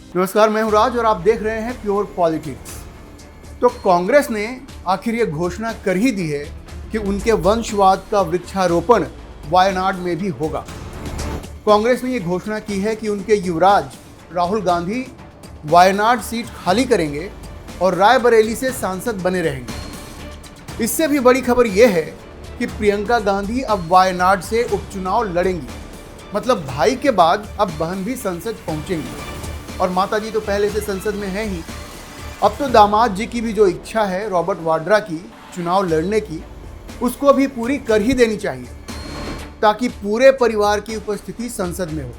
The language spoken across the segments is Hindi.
नमस्कार, मैं हूं राज और आप देख रहे हैं प्योर पॉलिटिक्स। तो कांग्रेस ने आखिर ये घोषणा कर ही दी है कि उनके वंशवाद का वृक्षारोपण वायनाड में भी होगा। कांग्रेस ने ये घोषणा की है कि उनके युवराज राहुल गांधी वायनाड सीट खाली करेंगे और रायबरेली से सांसद बने रहेंगे। इससे भी बड़ी खबर यह है कि प्रियंका गांधी अब वायनाड से उपचुनाव लड़ेंगी। मतलब भाई के बाद अब बहन भी संसद पहुंचेंगी और माताजी तो पहले से संसद में है ही। अब तो दामाद जी की भी जो इच्छा है रॉबर्ट वाड्रा की चुनाव लड़ने की, उसको भी पूरी कर ही देनी चाहिए ताकि पूरे परिवार की उपस्थिति संसद में हो।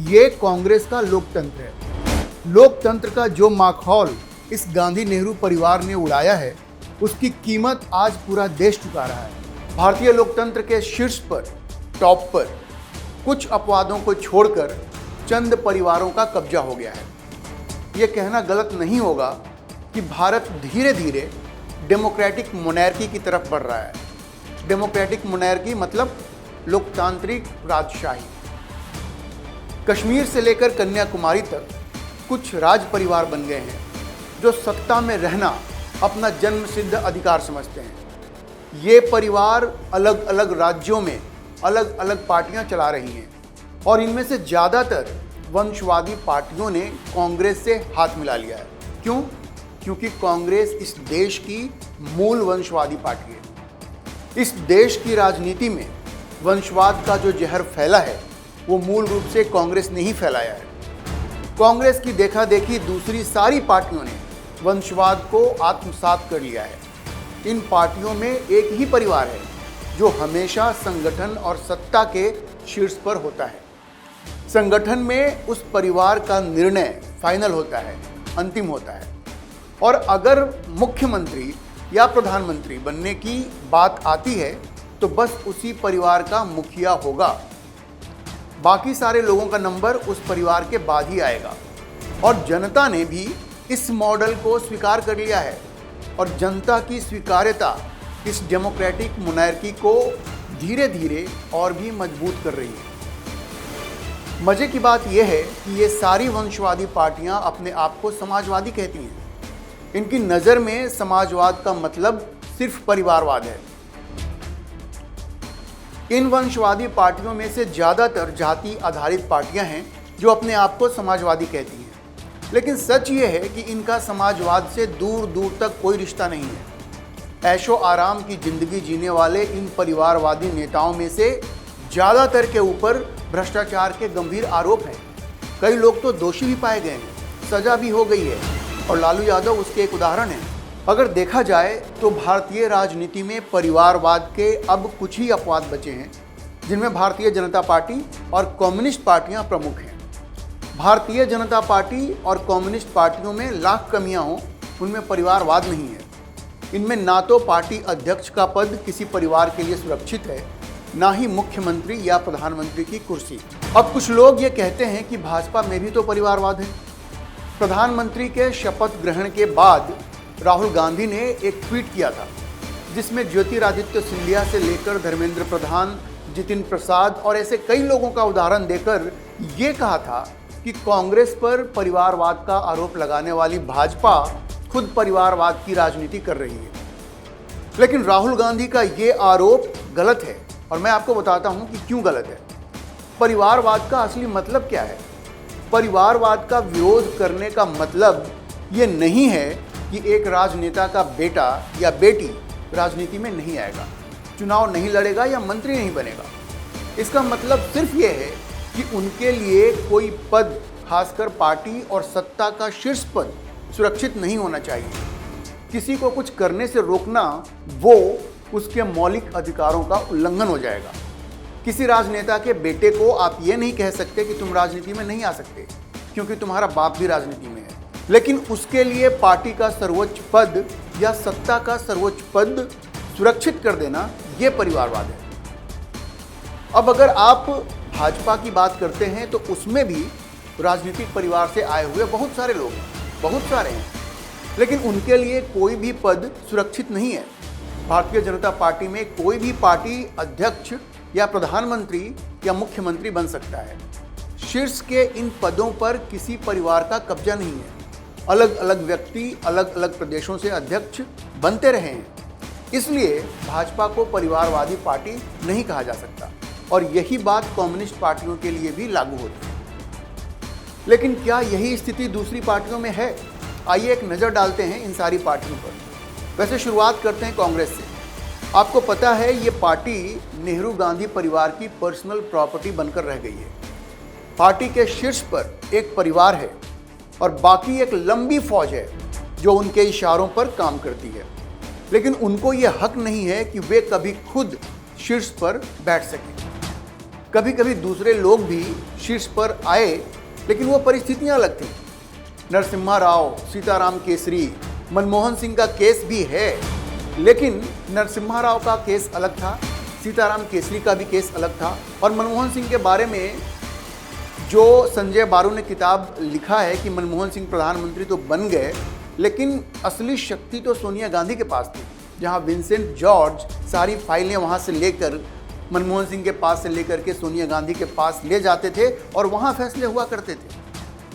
ये कांग्रेस का लोकतंत्र है। लोकतंत्र का जो माखौल इस गांधी नेहरू परिवार ने उड़ाया है, उसकी कीमत आज पूरा देश चुका रहा है। भारतीय लोकतंत्र के शीर्ष पर, टॉप पर कुछ अपवादों को छोड़कर चंद परिवारों का कब्जा हो गया है। ये कहना गलत नहीं होगा कि भारत धीरे धीरे डेमोक्रेटिक मोनैर्की की तरफ बढ़ रहा है। डेमोक्रेटिक मोनैर्की मतलब लोकतांत्रिक राजशाही। कश्मीर से लेकर कन्याकुमारी तक कुछ राज परिवार बन गए हैं जो सत्ता में रहना अपना जन्मसिद्ध अधिकार समझते हैं। ये परिवार अलग अलग राज्यों में अलग अलग पार्टियां चला रही हैं और इनमें से ज़्यादातर वंशवादी पार्टियों ने कांग्रेस से हाथ मिला लिया है। क्यों? क्योंकि कांग्रेस इस देश की मूल वंशवादी पार्टी है। इस देश की राजनीति में वंशवाद का जो जहर फैला है वो मूल रूप से कांग्रेस ने ही फैलाया है। कांग्रेस की देखा देखी दूसरी सारी पार्टियों ने वंशवाद को आत्मसात कर लिया है। इन पार्टियों में एक ही परिवार है जो हमेशा संगठन और सत्ता के शीर्ष पर होता है। संगठन में उस परिवार का निर्णय फाइनल होता है, अंतिम होता है। और अगर मुख्यमंत्री या प्रधानमंत्री बनने की बात आती है तो बस उसी परिवार का मुखिया होगा। बाकी सारे लोगों का नंबर उस परिवार के बाद ही आएगा। और जनता ने भी इस मॉडल को स्वीकार कर लिया है और जनता की स्वीकार्यता इस डेमोक्रेटिक मोनैर्की को धीरे धीरे और भी मजबूत कर रही है। मजे की बात यह है कि ये सारी वंशवादी पार्टियां अपने आप को समाजवादी कहती हैं। इनकी नज़र में समाजवाद का मतलब सिर्फ परिवारवाद है। इन वंशवादी पार्टियों में से ज़्यादातर जाति आधारित पार्टियां हैं जो अपने आप को समाजवादी कहती हैं। लेकिन सच ये है कि इनका समाजवाद से दूर दूर तक कोई रिश्ता नहीं है। ऐशो आराम की ज़िंदगी जीने वाले इन परिवारवादी नेताओं में से ज़्यादातर के ऊपर भ्रष्टाचार के गंभीर आरोप हैं। कई लोग तो दोषी भी पाए गए हैं, सजा भी हो गई है और लालू यादव उसके एक उदाहरण हैं। अगर देखा जाए तो भारतीय राजनीति में परिवारवाद के अब कुछ ही अपवाद बचे हैं जिनमें भारतीय जनता पार्टी और कम्युनिस्ट पार्टियां प्रमुख हैं। भारतीय जनता पार्टी और कम्युनिस्ट पार्टियों में लाख कमियां हों, उनमें परिवारवाद नहीं है। इनमें ना तो पार्टी अध्यक्ष का पद किसी परिवार के लिए सुरक्षित है, ना ही मुख्यमंत्री या प्रधानमंत्री की कुर्सी। अब कुछ लोग ये कहते हैं कि भाजपा में भी तो परिवारवाद है। प्रधानमंत्री के शपथ ग्रहण के बाद राहुल गांधी ने एक ट्वीट किया था जिसमें ज्योतिरादित्य सिंधिया से लेकर धर्मेंद्र प्रधान, जितिन प्रसाद और ऐसे कई लोगों का उदाहरण देकर ये कहा था कि कांग्रेस पर परिवारवाद का आरोप लगाने वाली भाजपा खुद परिवारवाद की राजनीति कर रही है। लेकिन राहुल गांधी का ये आरोप गलत है और मैं आपको बताता हूं कि क्यों गलत है। परिवारवाद का असली मतलब क्या है? परिवारवाद का विरोध करने का मतलब ये नहीं है कि एक राजनेता का बेटा या बेटी राजनीति में नहीं आएगा, चुनाव नहीं लड़ेगा या मंत्री नहीं बनेगा। इसका मतलब सिर्फ ये है कि उनके लिए कोई पद, खासकर पार्टी और सत्ता का शीर्ष पद, सुरक्षित नहीं होना चाहिए। किसी को कुछ करने से रोकना वो उसके मौलिक अधिकारों का उल्लंघन हो जाएगा। किसी राजनेता के बेटे को आप ये नहीं कह सकते कि तुम राजनीति में नहीं आ सकते क्योंकि तुम्हारा बाप भी राजनीति में है। लेकिन उसके लिए पार्टी का सर्वोच्च पद या सत्ता का सर्वोच्च पद सुरक्षित कर देना, ये परिवारवाद है। अब अगर आप भाजपा की बात करते हैं तो उसमें भी राजनीतिक परिवार से आए हुए बहुत सारे लोग हैं, बहुत सारे हैं, लेकिन उनके लिए कोई भी पद सुरक्षित नहीं है। भारतीय जनता पार्टी में कोई भी पार्टी अध्यक्ष या प्रधानमंत्री या मुख्यमंत्री बन सकता है। शीर्ष के इन पदों पर किसी परिवार का कब्जा नहीं है। अलग अलग व्यक्ति अलग अलग प्रदेशों से अध्यक्ष बनते रहे हैं। इसलिए भाजपा को परिवारवादी पार्टी नहीं कहा जा सकता और यही बात कम्युनिस्ट पार्टियों के लिए भी लागू होती है। लेकिन क्या यही स्थिति दूसरी पार्टियों में है? आइए एक नज़र डालते हैं इन सारी पार्टियों पर। वैसे शुरुआत करते हैं कांग्रेस से। आपको पता है ये पार्टी नेहरू गांधी परिवार की पर्सनल प्रॉपर्टी बनकर रह गई है। पार्टी के शीर्ष पर एक परिवार है और बाकी एक लंबी फौज है जो उनके इशारों पर काम करती है, लेकिन उनको ये हक नहीं है कि वे कभी खुद शीर्ष पर बैठ सकें। कभी कभी दूसरे लोग भी शीर्ष पर आए, लेकिन वो परिस्थितियां अलग थी। नरसिम्हा राव, सीताराम केसरी, मनमोहन सिंह का केस भी है, लेकिन नरसिम्हा राव का केस अलग था, सीताराम केसरी का भी केस अलग था। और मनमोहन सिंह के बारे में जो संजय बारू ने किताब लिखा है कि मनमोहन सिंह प्रधानमंत्री तो बन गए, लेकिन असली शक्ति तो सोनिया गांधी के पास थी। जहां विंसेंट जॉर्ज सारी फाइलें वहां से लेकर मनमोहन सिंह के पास से लेकर के सोनिया गांधी के पास ले जाते थे और वहां फैसले हुआ करते थे।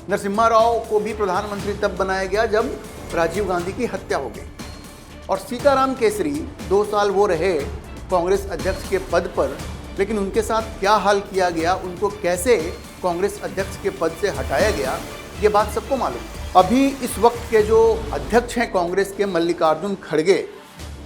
नरसिम्हा राव को भी प्रधानमंत्री तब बनाया गया जब राजीव गांधी की हत्या हो गई। और सीताराम केसरी 2 साल वो रहे कांग्रेस अध्यक्ष के पद पर, लेकिन उनके साथ क्या हाल किया गया, उनको कैसे कांग्रेस अध्यक्ष के पद से हटाया गया, ये बात सबको मालूम। अभी इस वक्त के जो अध्यक्ष हैं कांग्रेस के, मल्लिकार्जुन खड़गे,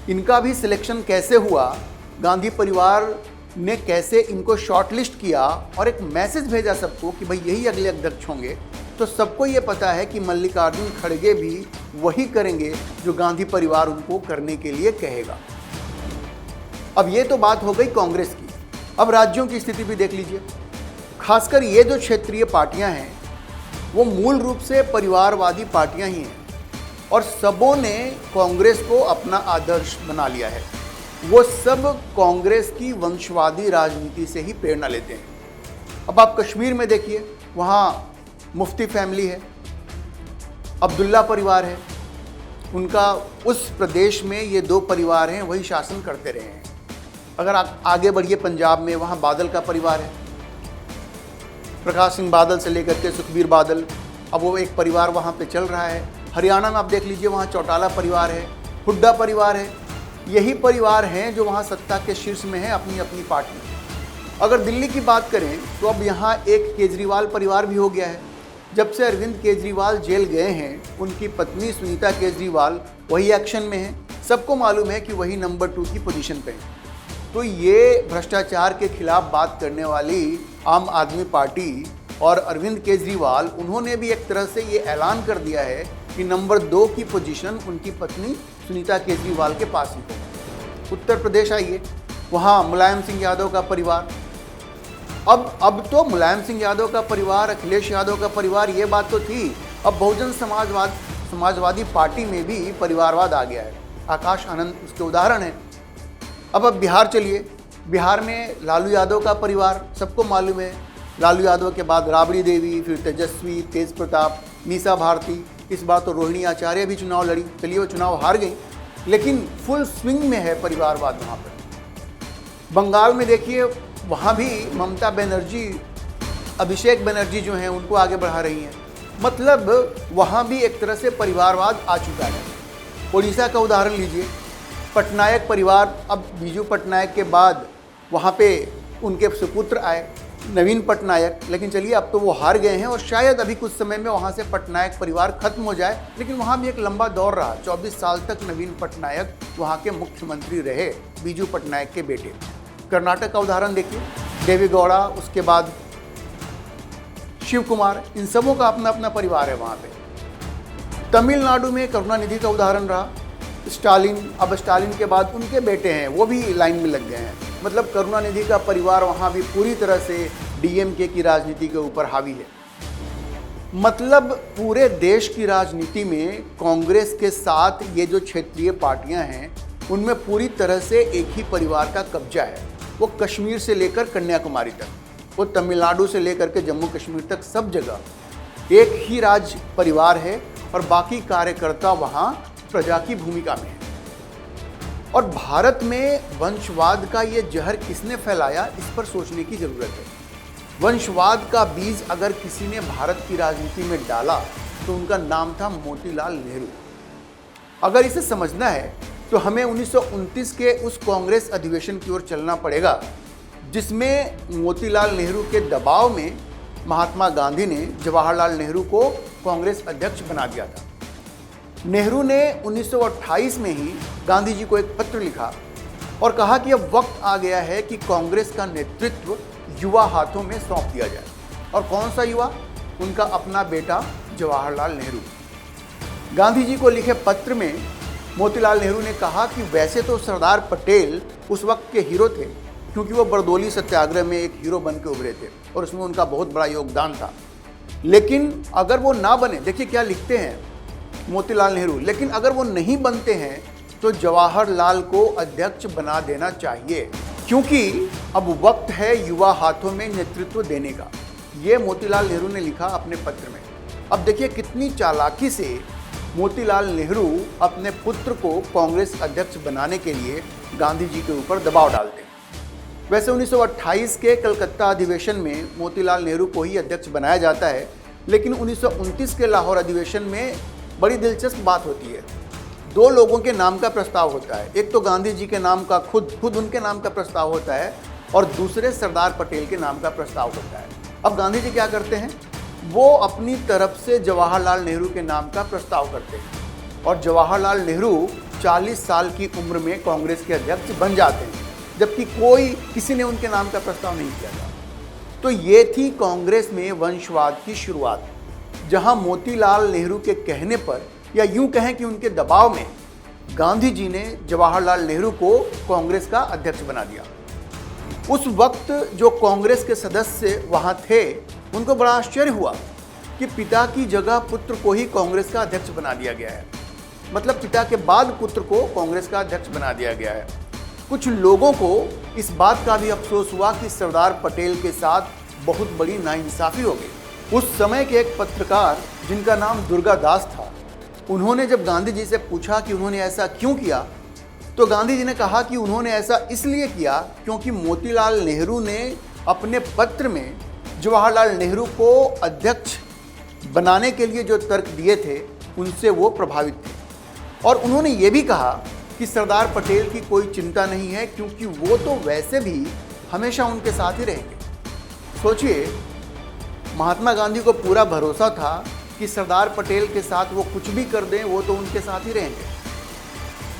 इनका भी सिलेक्शन कैसे हुआ, गांधी परिवार ने कैसे इनको शॉर्टलिस्ट किया और एक मैसेज भेजा सबको कि भाई यही अगले अध्यक्ष होंगे, तो सबको ये पता है कि मल्लिकार्जुन खड़गे भी वही करेंगे जो गांधी परिवार उनको करने के लिए कहेगा। अब ये तो बात हो गई कांग्रेस की। अब राज्यों की स्थिति भी देख लीजिए। खासकर ये जो क्षेत्रीय पार्टियां हैं वो मूल रूप से परिवारवादी पार्टियां ही हैं और सबों ने कांग्रेस को अपना आदर्श बना लिया है। वो सब कांग्रेस की वंशवादी राजनीति से ही प्रेरणा लेते हैं। अब आप कश्मीर में देखिए, वहाँ मुफ्ती फैमिली है, अब्दुल्ला परिवार है, उनका उस प्रदेश में ये 2 परिवार हैं, वही शासन करते रहे हैं। अगर आप आगे बढ़िए पंजाब में, वहाँ बादल का परिवार है, प्रकाश सिंह बादल से लेकर के सुखबीर बादल, अब वो एक परिवार वहाँ पे चल रहा है। हरियाणा में आप देख लीजिए, वहाँ चौटाला परिवार है, हुड्डा परिवार है। यही परिवार हैं जो वहाँ सत्ता के शीर्ष में है अपनी अपनी पार्टी। अगर दिल्ली की बात करें तो अब यहाँ एक केजरीवाल परिवार भी हो गया है। जब से अरविंद केजरीवाल जेल गए हैं, उनकी पत्नी सुनीता केजरीवाल वही एक्शन में है। सबको मालूम है कि वही नंबर 2 की पोजीशन पे है। तो ये भ्रष्टाचार के खिलाफ बात करने वाली आम आदमी पार्टी और अरविंद केजरीवाल, उन्होंने भी एक तरह से ये ऐलान कर दिया है कि नंबर 2 की पोजीशन उनकी पत्नी सुनीता केजरीवाल के पास ही होगा। उत्तर प्रदेश आइए, वहाँ मुलायम सिंह यादव का परिवार, अब तो मुलायम सिंह यादव का परिवार, अखिलेश यादव का परिवार, ये बात तो थी। अब बहुजन समाजवादी पार्टी में भी परिवारवाद आ गया है। आकाश आनंद उसके उदाहरण है। अब बिहार चलिए, बिहार में लालू यादव का परिवार सबको मालूम है। लालू यादव के बाद राबड़ी देवी, फिर तेजस्वी, तेज प्रताप, मीसा भारती, इस बार तो रोहिणी आचार्य भी चुनाव लड़ी। चलिए वो चुनाव हार गई, लेकिन फुल स्विंग में है परिवारवाद वहाँ पर। बंगाल में देखिए, वहाँ भी ममता बनर्जी, अभिषेक बनर्जी जो हैं उनको आगे बढ़ा रही हैं। मतलब वहाँ भी एक तरह से परिवारवाद आ चुका है। उड़ीसा का उदाहरण लीजिए, पटनायक परिवार, अब बीजू पटनायक के बाद वहाँ पे उनके सुपुत्र आए नवीन पटनायक, लेकिन चलिए अब तो वो हार गए हैं और शायद अभी कुछ समय में वहाँ से पटनायक परिवार खत्म हो जाए। लेकिन वहाँ भी एक लंबा दौर रहा, 24 साल तक नवीन पटनायक वहाँ के मुख्यमंत्री रहे, बीजू पटनायक के बेटे। कर्नाटक का उदाहरण देखिए, देवेगौड़ा, उसके बाद शिव कुमार, इन सबों का अपना अपना परिवार है वहाँ पे। तमिलनाडु में करुणानिधि का उदाहरण रहा, स्टालिन, अब स्टालिन के बाद उनके बेटे हैं, वो भी लाइन में लग गए हैं। मतलब करुणानिधि का परिवार वहाँ भी पूरी तरह से डीएमके की राजनीति के ऊपर हावी है। मतलब पूरे देश की राजनीति में कांग्रेस के साथ ये जो क्षेत्रीय पार्टियां हैं, उनमें पूरी तरह से एक ही परिवार का कब्जा है। वो कश्मीर से लेकर कन्याकुमारी तक, वो तमिलनाडु से लेकर के जम्मू कश्मीर तक, सब जगह एक ही राज परिवार है और बाकी कार्यकर्ता वहाँ प्रजा की भूमिका में है। और भारत में वंशवाद का ये जहर किसने फैलाया, इस पर सोचने की ज़रूरत है। वंशवाद का बीज अगर किसी ने भारत की राजनीति में डाला तो उनका नाम था मोतीलाल नेहरू। अगर इसे समझना है तो हमें 1929 के उस कांग्रेस अधिवेशन की ओर चलना पड़ेगा जिसमें मोतीलाल नेहरू के दबाव में महात्मा गांधी ने जवाहरलाल नेहरू को कांग्रेस अध्यक्ष बना दिया था। नेहरू ने 1928 में ही गांधी जी को एक पत्र लिखा और कहा कि अब वक्त आ गया है कि कांग्रेस का नेतृत्व युवा हाथों में सौंप दिया जाए। और कौन सा युवा? उनका अपना बेटा जवाहरलाल नेहरू। गांधी जी को लिखे पत्र में मोतीलाल नेहरू ने कहा कि वैसे तो सरदार पटेल उस वक्त के हीरो थे, क्योंकि वो बरदौली सत्याग्रह में एक हीरो बन के उभरे थे और उसमें उनका बहुत बड़ा योगदान था। लेकिन अगर वो ना बने, देखिए क्या लिखते हैं मोतीलाल नेहरू, लेकिन अगर वो नहीं बनते हैं तो जवाहरलाल को अध्यक्ष बना देना चाहिए, क्योंकि अब वक्त है युवा हाथों में नेतृत्व देने का। ये मोतीलाल नेहरू ने लिखा अपने पत्र में। अब देखिए कितनी चालाकी से मोतीलाल नेहरू अपने पुत्र को कांग्रेस अध्यक्ष बनाने के लिए गांधी जी के ऊपर दबाव डालते हैं। वैसे 1928 के कलकत्ता अधिवेशन में मोतीलाल नेहरू को ही अध्यक्ष बनाया जाता है, लेकिन 1929 के लाहौर अधिवेशन में बड़ी दिलचस्प बात होती है। दो लोगों के नाम का प्रस्ताव होता है, एक तो गांधी जी के नाम का खुद उनके नाम का प्रस्ताव होता है और दूसरे सरदार पटेल के नाम का प्रस्ताव होता है। अब गांधी जी क्या करते हैं, वो अपनी तरफ से जवाहरलाल नेहरू के नाम का प्रस्ताव करते हैं और जवाहरलाल नेहरू 40 साल की उम्र में कांग्रेस के अध्यक्ष बन जाते हैं, जबकि किसी ने उनके नाम का प्रस्ताव नहीं किया था। तो ये थी कांग्रेस में वंशवाद की शुरुआत, जहां मोतीलाल नेहरू के कहने पर या यूं कहें कि उनके दबाव में गांधी जी ने जवाहरलाल नेहरू को कांग्रेस का अध्यक्ष बना दिया। उस वक्त जो कांग्रेस के सदस्य वहां थे उनको बड़ा आश्चर्य हुआ कि पिता की जगह पुत्र को ही कांग्रेस का अध्यक्ष बना दिया गया है, मतलब पिता के बाद पुत्र को कांग्रेस का अध्यक्ष बना दिया गया है। कुछ लोगों को इस बात का भी अफसोस हुआ कि सरदार पटेल के साथ बहुत बड़ी नाइंसाफी हो गई। उस समय के एक पत्रकार जिनका नाम दुर्गा दास था, उन्होंने जब गांधी जी से पूछा कि उन्होंने ऐसा क्यों किया, तो गांधी जी ने कहा कि उन्होंने ऐसा इसलिए किया क्योंकि मोतीलाल नेहरू ने अपने पत्र में जवाहरलाल नेहरू को अध्यक्ष बनाने के लिए जो तर्क दिए थे उनसे वो प्रभावित थे। और उन्होंने ये भी कहा कि सरदार पटेल की कोई चिंता नहीं है, क्योंकि वो तो वैसे भी हमेशा उनके साथ ही रहेंगे। सोचिए, महात्मा गांधी को पूरा भरोसा था कि सरदार पटेल के साथ वो कुछ भी कर दें, वो तो उनके साथ ही रहेंगे।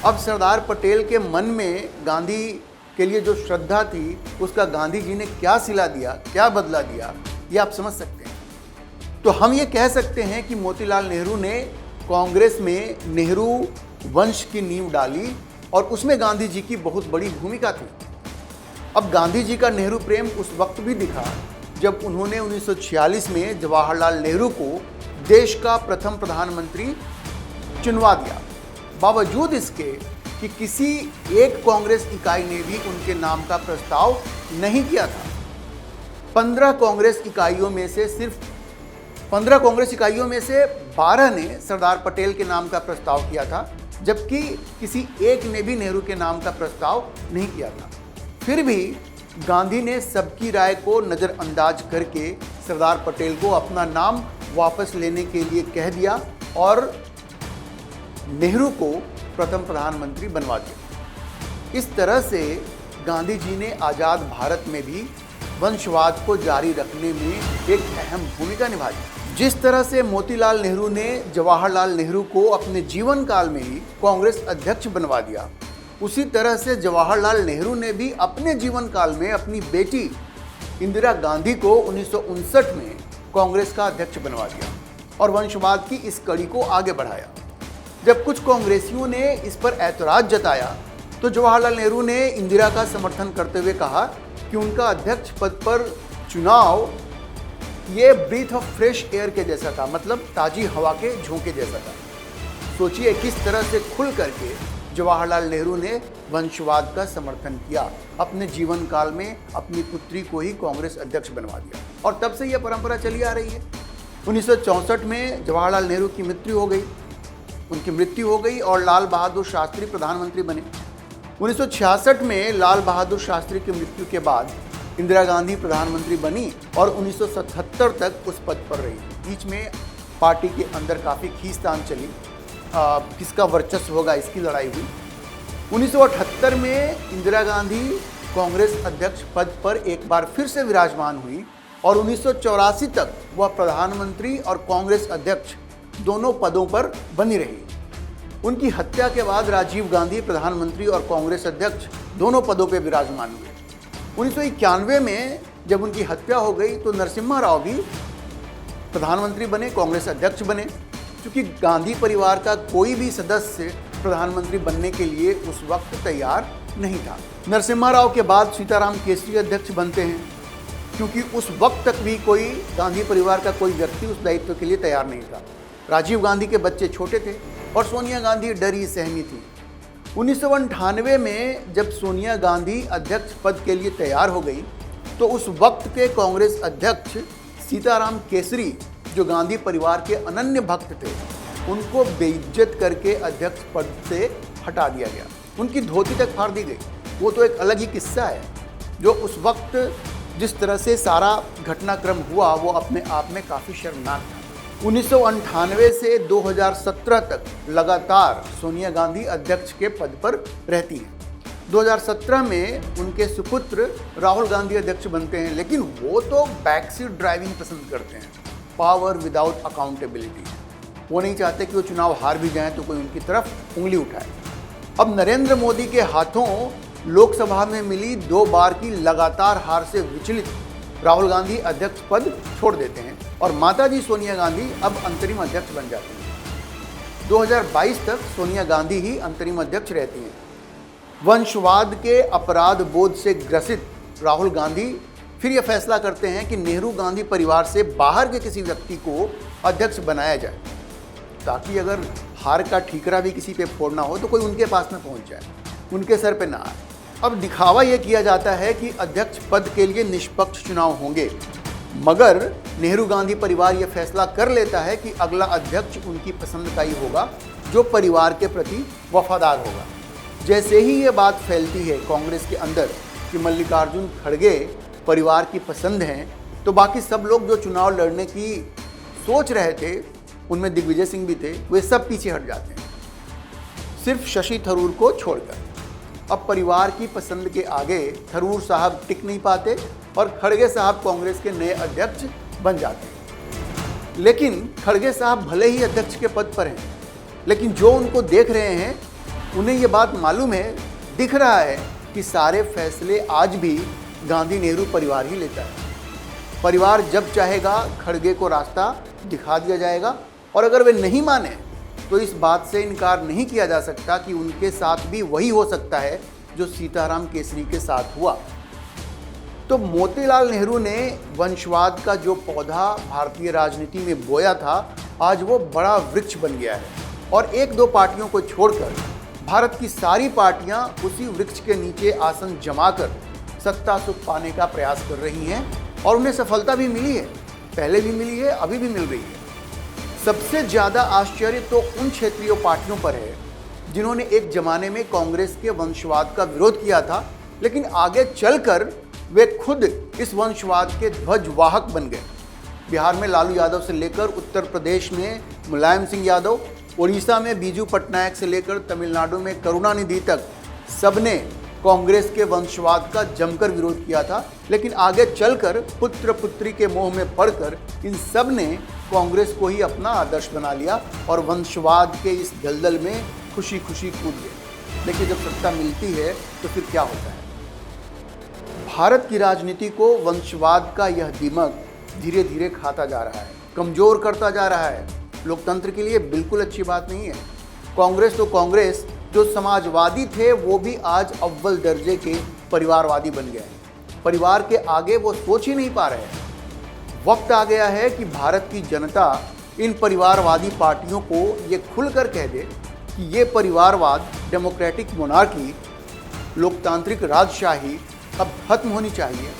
अब सरदार पटेल के मन में गांधी के लिए जो श्रद्धा थी, उसका गांधी जी ने क्या सिला दिया, क्या बदला दिया, ये आप समझ सकते हैं। तो हम ये कह सकते हैं कि मोतीलाल नेहरू ने कांग्रेस में नेहरू वंश की नींव डाली और उसमें गांधी जी की बहुत बड़ी भूमिका थी। अब गांधी जी का नेहरू प्रेम उस वक्त भी दिखा जब उन्होंने 1946 में जवाहरलाल नेहरू को देश का प्रथम प्रधानमंत्री चुनवा दिया, बावजूद इसके कि किसी एक कांग्रेस इकाई ने भी उनके नाम का प्रस्ताव नहीं किया था। 15 कांग्रेस इकाइयों में से 12 ने सरदार पटेल के नाम का प्रस्ताव किया था, जबकि किसी एक ने भी नेहरू के नाम का प्रस्ताव नहीं किया था। फिर भी गांधी ने सबकी राय को नज़रअंदाज करके सरदार पटेल को अपना नाम वापस लेने के लिए कह दिया और नेहरू को प्रथम प्रधानमंत्री बनवा दिया। इस तरह से गांधी जी ने आज़ाद भारत में भी वंशवाद को जारी रखने में एक अहम भूमिका निभाई। जिस तरह से मोतीलाल नेहरू ने जवाहरलाल नेहरू को अपने जीवन काल में ही कांग्रेस अध्यक्ष बनवा दिया, उसी तरह से जवाहरलाल नेहरू ने भी अपने जीवन काल में अपनी बेटी इंदिरा गांधी को 1959 में कांग्रेस का अध्यक्ष बनवा दिया और वंशवाद की इस कड़ी को आगे बढ़ाया। जब कुछ कांग्रेसियों ने इस पर ऐतराज जताया तो जवाहरलाल नेहरू ने इंदिरा का समर्थन करते हुए कहा कि उनका अध्यक्ष पद पर चुनाव ये ब्रीथ ऑफ फ्रेश एयर के जैसा था, मतलब ताज़ी हवा के झोंके जैसा था। सोचिए किस तरह से खुल करके जवाहरलाल नेहरू ने वंशवाद का समर्थन किया, अपने जीवन काल में अपनी पुत्री को ही कांग्रेस अध्यक्ष बनवा दिया और तब से यह परंपरा चली आ रही है। 1964 में जवाहरलाल नेहरू की मृत्यु हो गई और लाल बहादुर शास्त्री प्रधानमंत्री बने। 1966 में लाल बहादुर शास्त्री की मृत्यु के बाद इंदिरा गांधी प्रधानमंत्री बनी और 1977 तक उस पद पर रही। बीच में पार्टी के अंदर काफ़ी खींचतान चली, किसका वर्चस्व होगा इसकी लड़ाई हुई। 1978 में इंदिरा गांधी कांग्रेस अध्यक्ष पद पर एक बार फिर से विराजमान हुई और 1984 तक वह प्रधानमंत्री और कांग्रेस अध्यक्ष दोनों पदों पर बनी रही। उनकी हत्या के बाद राजीव गांधी प्रधानमंत्री और कांग्रेस अध्यक्ष दोनों पदों पर विराजमान हुए। 1991 में जब उनकी हत्या हो गई तो नरसिम्हा राव भी प्रधानमंत्री बने, कांग्रेस अध्यक्ष बने। क्योंकि गांधी परिवार का कोई भी सदस्य प्रधानमंत्री बनने के लिए उस वक्त तैयार नहीं था। नरसिम्हा राव के बाद सीताराम केसरी अध्यक्ष बनते हैं, क्योंकि उस वक्त तक भी कोई गांधी परिवार का कोई व्यक्ति उस दायित्व के लिए तैयार नहीं था। राजीव गांधी के बच्चे छोटे थे और सोनिया गांधी डरी सहमी थी। 1998 में जब सोनिया गांधी अध्यक्ष पद के लिए तैयार हो गई तो उस वक्त के कांग्रेस अध्यक्ष सीताराम केसरी, जो गांधी परिवार के अनन्य भक्त थे, उनको बेइज्जत करके अध्यक्ष पद से हटा दिया गया। उनकी धोती तक फाड़ दी गई। वो तो एक अलग ही किस्सा है। जो उस वक्त जिस तरह से सारा घटनाक्रम हुआ वो अपने आप में काफ़ी शर्मनाक था। 1998 से 2017 तक लगातार सोनिया गांधी अध्यक्ष के पद पर रहती हैं। 2017 में उनके सुपुत्र राहुल गांधी अध्यक्ष बनते हैं, लेकिन वो तो बैकसीट ड्राइविंग पसंद करते हैं, पावर विदाउट अकाउंटेबिलिटी। वो नहीं चाहते कि वो चुनाव हार भी जाएं तो कोई उनकी तरफ उंगली उठाए। अब नरेंद्र मोदी के हाथों लोकसभा में मिली 2 बार की लगातार हार से विचलित राहुल गांधी अध्यक्ष पद छोड़ देते हैं और माताजी सोनिया गांधी अब अंतरिम अध्यक्ष बन जाती हैं। 2022 तक सोनिया गांधी ही अंतरिम अध्यक्ष रहती हैं। वंशवाद के अपराध बोध से ग्रसित राहुल गांधी फिर यह फैसला करते हैं कि नेहरू गांधी परिवार से बाहर के किसी व्यक्ति को अध्यक्ष बनाया जाए, ताकि अगर हार का ठीकरा भी किसी पे फोड़ना हो तो कोई उनके पास न पहुंच जाए, उनके सर पे ना आए। अब दिखावा यह किया जाता है कि अध्यक्ष पद के लिए निष्पक्ष चुनाव होंगे, मगर नेहरू गांधी परिवार यह फैसला कर लेता है कि अगला अध्यक्ष उनकी पसंद का ही होगा, जो परिवार के प्रति वफादार होगा। जैसे ही ये बात फैलती है कांग्रेस के अंदर कि मल्लिकार्जुन खड़गे परिवार की पसंद हैं, तो बाकी सब लोग जो चुनाव लड़ने की सोच रहे थे, उनमें दिग्विजय सिंह भी थे, वे सब पीछे हट जाते हैं, सिर्फ शशि थरूर को छोड़कर। अब परिवार की पसंद के आगे थरूर साहब टिक नहीं पाते और खड़गे साहब कांग्रेस के नए अध्यक्ष बन जाते हैं। लेकिन खड़गे साहब भले ही अध्यक्ष के पद पर हैं, लेकिन जो उनको देख रहे हैं उन्हें ये बात मालूम है, दिख रहा है कि सारे फैसले आज भी गांधी नेहरू परिवार ही लेता है। परिवार जब चाहेगा खड़गे को रास्ता दिखा दिया जाएगा, और अगर वे नहीं माने तो इस बात से इनकार नहीं किया जा सकता कि उनके साथ भी वही हो सकता है जो सीताराम केसरी के साथ हुआ। तो मोतीलाल नेहरू ने वंशवाद का जो पौधा भारतीय राजनीति में बोया था, आज वो बड़ा वृक्ष बन गया है और 1-2 पार्टियों को छोड़कर भारत की सारी पार्टियां उसी वृक्ष के नीचे आसन जमाकर सत्ता सुख पाने का प्रयास कर रही हैं और उन्हें सफलता भी मिली है, पहले भी मिली है, अभी भी मिल रही है। सबसे ज़्यादा आश्चर्य तो उन क्षेत्रीय पार्टियों पर है जिन्होंने एक जमाने में कांग्रेस के वंशवाद का विरोध किया था, लेकिन आगे चलकर वे खुद इस वंशवाद के ध्वजवाहक बन गए। बिहार में लालू यादव से लेकर उत्तर प्रदेश में मुलायम सिंह यादव, उड़ीसा में बीजू पटनायक से लेकर तमिलनाडु में करुणानिधि तक सबने कांग्रेस के वंशवाद का जमकर विरोध किया था, लेकिन आगे चलकर पुत्र पुत्री के मोह में पड़कर इन सब ने कांग्रेस को ही अपना आदर्श बना लिया और वंशवाद के इस दलदल में खुशी खुशी कूद गए। देखिए, जब सत्ता मिलती है तो फिर क्या होता है। भारत की राजनीति को वंशवाद का यह दिमक धीरे धीरे खाता जा रहा है, कमजोर करता जा रहा है। लोकतंत्र के लिए बिल्कुल अच्छी बात नहीं है। कांग्रेस तो कांग्रेस, जो समाजवादी थे वो भी आज अव्वल दर्जे के परिवारवादी बन गए हैं। परिवार के आगे वो सोच ही नहीं पा रहे हैं। वक्त आ गया है कि भारत की जनता इन परिवारवादी पार्टियों को ये खुलकर कह दे कि ये परिवारवाद, डेमोक्रेटिक मोनार्की, लोकतांत्रिक राजशाही अब खत्म होनी चाहिए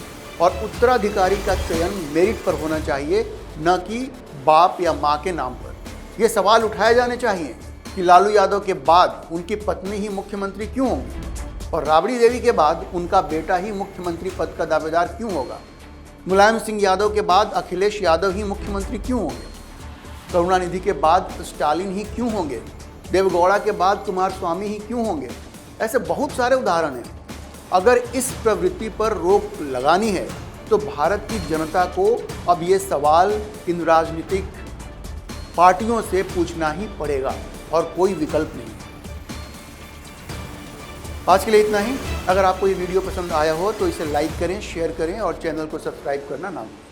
और उत्तराधिकारी का चयन मेरिट पर होना चाहिए, न कि बाप या माँ के नाम पर। ये सवाल उठाए जाने चाहिए कि लालू यादव के बाद उनकी पत्नी ही मुख्यमंत्री क्यों होंगी। और राबड़ी देवी के बाद उनका बेटा ही मुख्यमंत्री पद का दावेदार क्यों होगा? मुलायम सिंह यादव के बाद अखिलेश यादव ही मुख्यमंत्री क्यों होंगे? करुणानिधि के बाद स्टालिन ही क्यों होंगे? देवगौड़ा के बाद कुमारस्वामी ही क्यों होंगे? ऐसे बहुत सारे उदाहरण हैं। अगर इस प्रवृत्ति पर रोक लगानी है तो भारत की जनता को अब ये सवाल इन राजनीतिक पार्टियों से पूछना ही पड़ेगा और कोई विकल्प नहीं। आज के लिए इतना ही। अगर आपको ये वीडियो पसंद आया हो तो इसे लाइक करें, शेयर करें और चैनल को सब्सक्राइब करना ना भूलें।